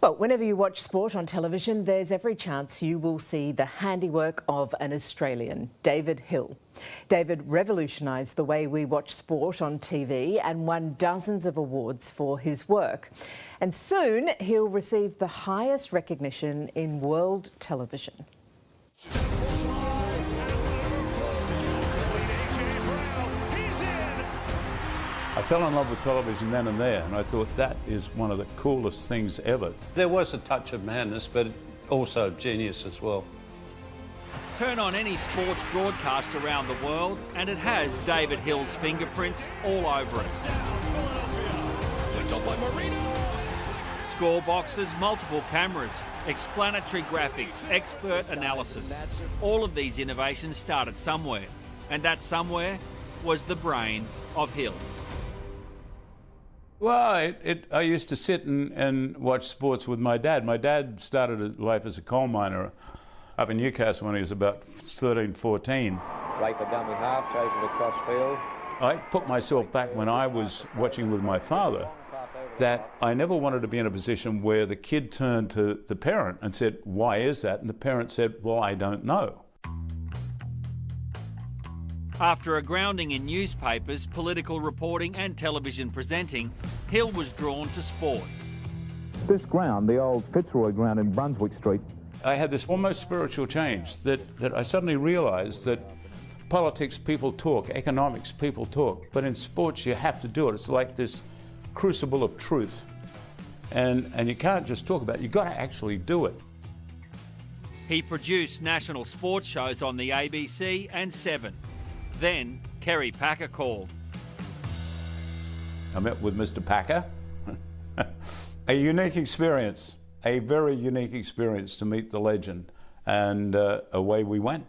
Well, whenever you watch sport on television, there's every chance you will see the handiwork of an Australian, David Hill. David revolutionised the way we watch sport on TV and won dozens of awards for his work. And soon he'll receive the highest recognition in world television. I fell in love with television then and there, and I thought that is one of the coolest things ever. There was a touch of madness, but also genius as well. Turn on any sports broadcast around the world and it has David Hill's fingerprints all over it. Score boxes, multiple cameras, explanatory graphics, expert analysis. All of these innovations started somewhere, and that somewhere was the brain of Hill. Well, I used to sit and watch sports with my dad. My dad started life as a coal miner up in Newcastle when he was about 13, 14. Right for dummy half, shows it across field. I put myself back when I was watching with my father, that I never wanted to be in a position where the kid turned to the parent and said, "Why is that?" And the parent said, "Well, I don't know." After a grounding in newspapers, political reporting and television presenting, Hill was drawn to sport. This ground, the old Fitzroy ground in Brunswick Street. I had this almost spiritual change that I suddenly realised that politics, people talk, economics, people talk, but in sports you have to do it. It's like this crucible of truth. And you can't just talk about it, you've got to actually do it. He produced national sports shows on the ABC and Seven. Then Kerry Packer called. I met with Mr. Packer. A unique experience, a very unique experience to meet the legend. And away we went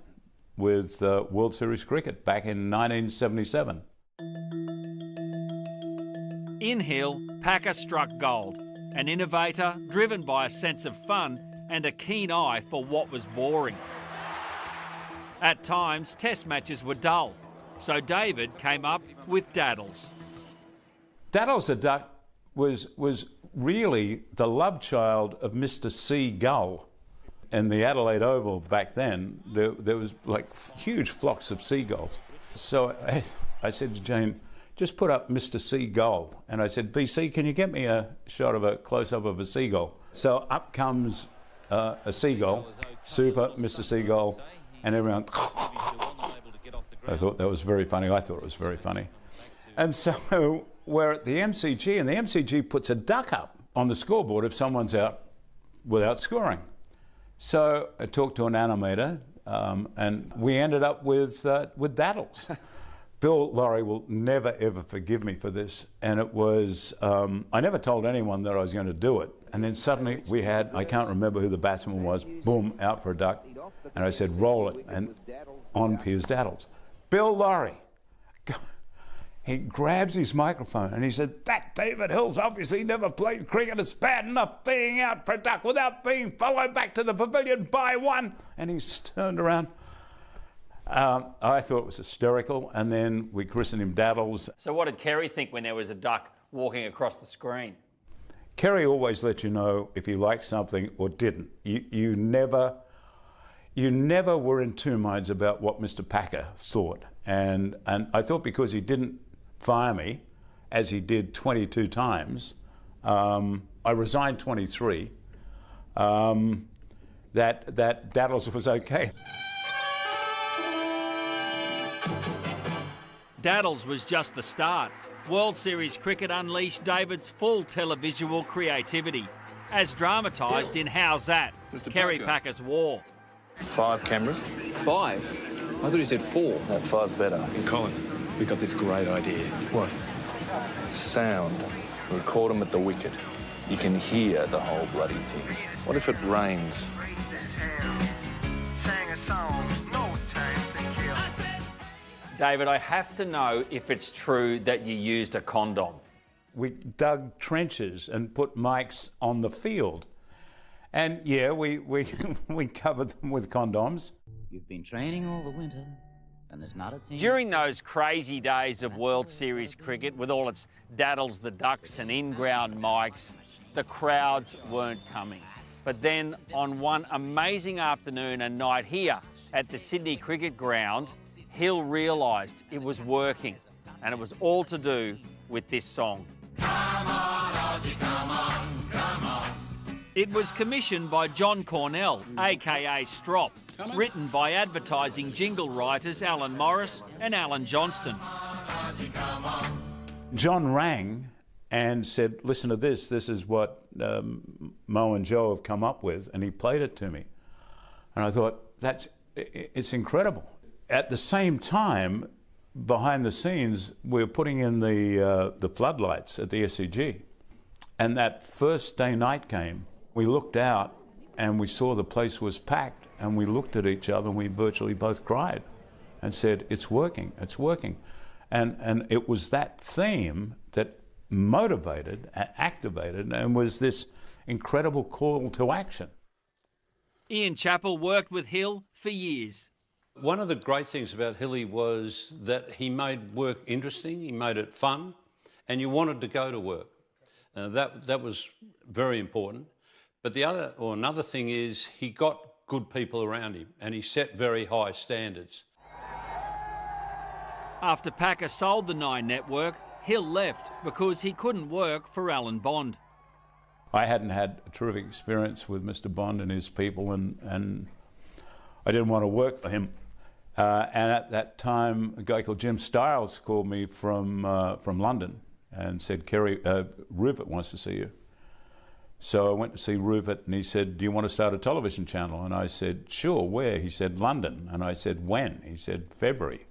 with World Series cricket back in 1977. In Hill, Packer struck gold, an innovator driven by a sense of fun and a keen eye for what was boring. At times, test matches were dull, so David came up with Daddles. Daddles the duck was really the love child of Mr. Seagull. In the Adelaide Oval back then, there was like huge flocks of seagulls. So I said to Jane, just put up Mr. Seagull. And I said, BC, can you get me a shot of a close-up of a seagull? So up comes a seagull, super Mr. Seagull, and everyone... I thought that was very funny. I thought it was very funny. And so we're at the MCG, and the MCG puts a duck up on the scoreboard if someone's out without scoring. So I talked to an animator, and we ended up with Daddles. Bill Laurie will never, ever forgive me for this. And it was, I never told anyone that I was going to do it. And then suddenly we had, I can't remember who the batsman was, boom, out for a duck. And I said, roll it, and on appears Daddles. Bill Laurie, he grabs his microphone and he said, that David Hill's obviously never played cricket. It's bad enough being out for a duck without being followed back to the pavilion by one. And he's turned around. I thought it was hysterical, and then we christened him Daddles. So what did Kerry think when there was a duck walking across the screen? Kerry always let you know if he liked something or didn't. You never were in two minds about what Mr. Packer thought. And I thought because he didn't fire me, as he did 22 times, I resigned 23, that Daddles was okay. Daddles was just the start. World Series cricket unleashed David's full televisual creativity, as dramatised in How's That? Kerry Packer's War. 5 cameras. 5? I thought you said 4. No, 5's better. And Colin, we got this great idea. What? Sound. Record them at the wicket. You can hear the whole bloody thing. What if it rains? David, I have to know if it's true that you used a condom. We dug trenches and put mics on the field. And yeah, we covered them with condoms. You've been training all the winter, and there's not a team. During those crazy days of World Series cricket, with all its Daddles the ducks and in-ground mics, the crowds weren't coming. But then on one amazing afternoon and night here at the Sydney Cricket Ground, Hill realised it was working, and it was all to do with this song. Come on, Aussie, come on, come on. It was commissioned by John Cornell, aka Strop, written by advertising jingle writers Alan Morris and Alan Johnston. John rang and said, listen to this, this is what Mo and Joe have come up with, and he played it to me. And I thought, it's incredible. At the same time, behind the scenes, we were putting in the floodlights at the SCG. And that first day night came, we looked out and we saw the place was packed, and we looked at each other and we virtually both cried and said, it's working, it's working. And it was that theme that motivated, activated, and was this incredible call to action. Ian Chappell worked with Hill for years. One of the great things about Hilly was that he made work interesting, he made it fun, and you wanted to go to work. That was very important. But another thing is he got good people around him, and he set very high standards. After Packer sold the Nine network, Hill left because he couldn't work for Alan Bond. I hadn't had a terrific experience with Mr. Bond and his people, and I didn't want to work for him. And at that time, a guy called Jim Stiles called me from London and said, Kerry, Rupert wants to see you. So I went to see Rupert, and he said, do you want to start a television channel? And I said, sure, where? He said, London. And I said, when? He said, February.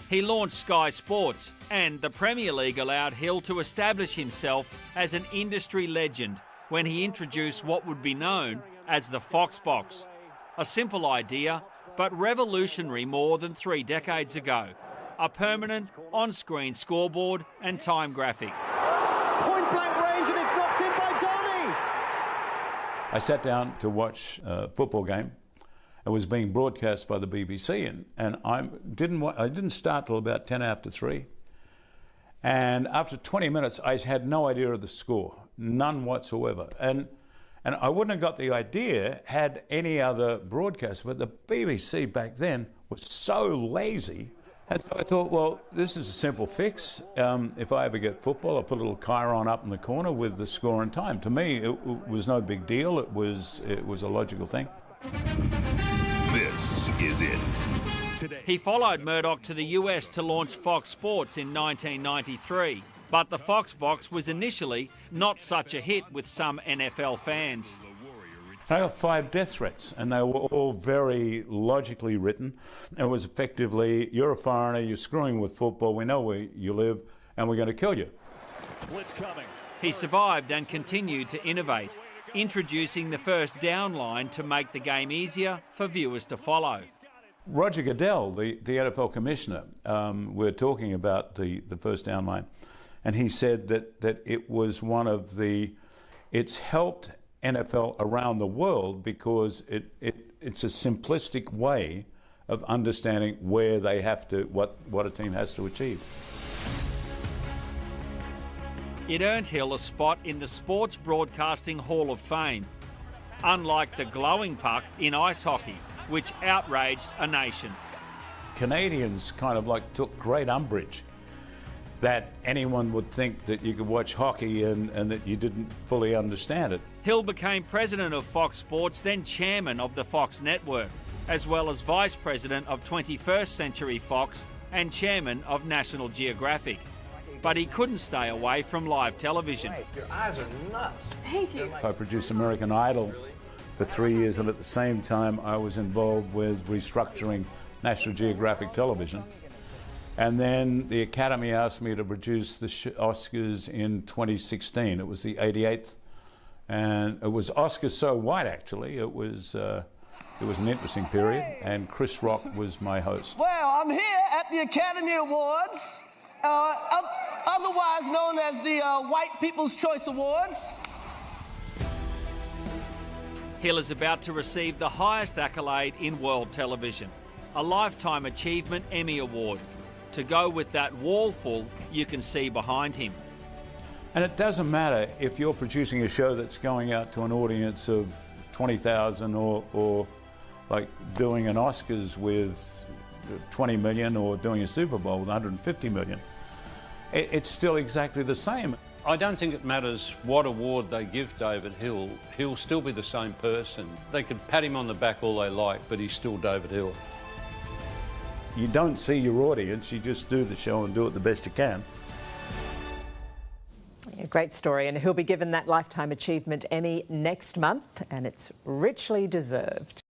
He launched Sky Sports, and the Premier League allowed Hill to establish himself as an industry legend when he introduced what would be known as the Fox Box. A simple idea, but revolutionary more than 3 decades ago. A permanent on-screen scoreboard and time graphic. Point blank range, and it's knocked in by Donny. I sat down to watch a football game. It was being broadcast by the BBC, and I didn't start till about 10 after 3. And after 20 minutes, I had no idea of the score, none whatsoever. And I wouldn't have got the idea had any other broadcast, but the BBC back then was so lazy. And so I thought, well, this is a simple fix. If I ever get football, I'll put a little chyron up in the corner with the score and time. To me, it was no big deal. It was a logical thing. This is it. Today. He followed Murdoch to the US to launch Fox Sports in 1993, but the Fox Box was initially not such a hit with some NFL fans. I got 5 death threats, and they were all very logically written. It was effectively, you're a foreigner, you're screwing with football, we know where you live, and we're going to kill you. Blitz coming. He survived and continued to innovate, introducing the first down line to make the game easier for viewers to follow. Roger Goodell, the NFL commissioner, we're talking about the first down line, and he said that it was it's helped NFL around the world because it's a simplistic way of understanding where they have to, what a team has to achieve. It earned Hill a spot in the Sports Broadcasting Hall of Fame, unlike the glowing puck in ice hockey, which outraged a nation. Canadians kind of took great umbrage that anyone would think that you could watch hockey and that you didn't fully understand it. Hill became president of Fox Sports, then chairman of the Fox network, as well as vice president of 21st Century Fox and chairman of National Geographic. But he couldn't stay away from live television. Your eyes are nuts. Thank you. I produced American Idol for 3 years, and at the same time I was involved with restructuring National Geographic Television. And then the Academy asked me to produce the Oscars in 2016. It was the 88th, and it was Oscars so white actually. It was an interesting period, and Chris Rock was my host. Well, I'm here at the Academy Awards, otherwise known as the White People's Choice Awards. Hill is about to receive the highest accolade in world television, a Lifetime Achievement Emmy Award. to go with that wall full you can see behind him. And it doesn't matter if you're producing a show that's going out to an audience of 20,000 or like doing an Oscars with 20 million or doing a Super Bowl with 150 million. It's still exactly the same. I don't think it matters what award they give David Hill, he'll still be the same person. They could pat him on the back all they like, but he's still David Hill. You don't see your audience, you just do the show and do it the best you can. Yeah, great story, and he'll be given that Lifetime Achievement Emmy next month, and it's richly deserved.